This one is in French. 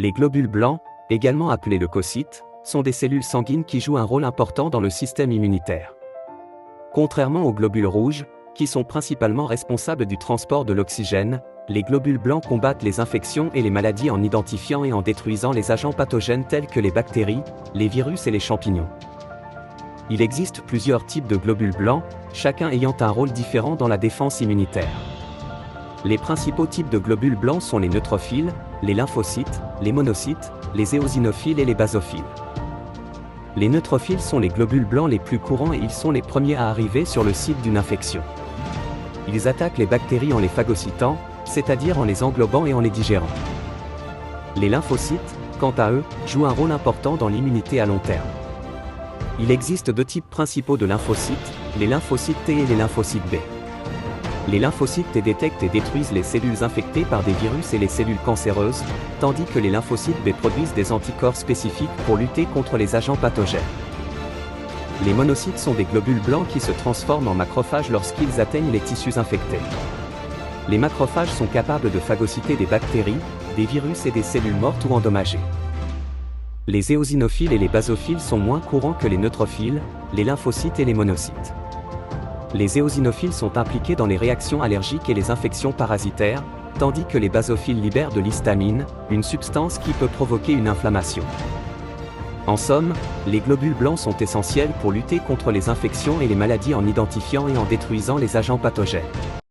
Les globules blancs, également appelés leucocytes, sont des cellules sanguines qui jouent un rôle important dans le système immunitaire. Contrairement aux globules rouges, qui sont principalement responsables du transport de l'oxygène, les globules blancs combattent les infections et les maladies en identifiant et en détruisant les agents pathogènes tels que les bactéries, les virus et les champignons. Il existe plusieurs types de globules blancs, chacun ayant un rôle différent dans la défense immunitaire. Les principaux types de globules blancs sont les neutrophiles, les lymphocytes, les monocytes, les éosinophiles et les basophiles. Les neutrophiles sont les globules blancs les plus courants et ils sont les premiers à arriver sur le site d'une infection. Ils attaquent les bactéries en les phagocytant, c'est-à-dire en les englobant et en les digérant. Les lymphocytes, quant à eux, jouent un rôle important dans l'immunité à long terme. Il existe deux types principaux de lymphocytes, les lymphocytes T et les lymphocytes B. Les lymphocytes T détectent et détruisent les cellules infectées par des virus et les cellules cancéreuses, tandis que les lymphocytes B produisent des anticorps spécifiques pour lutter contre les agents pathogènes. Les monocytes sont des globules blancs qui se transforment en macrophages lorsqu'ils atteignent les tissus infectés. Les macrophages sont capables de phagocyter des bactéries, des virus et des cellules mortes ou endommagées. Les éosinophiles et les basophiles sont moins courants que les neutrophiles, les lymphocytes et les monocytes. Les éosinophiles sont impliqués dans les réactions allergiques et les infections parasitaires, tandis que les basophiles libèrent de l'histamine, une substance qui peut provoquer une inflammation. En somme, les globules blancs sont essentiels pour lutter contre les infections et les maladies en identifiant et en détruisant les agents pathogènes.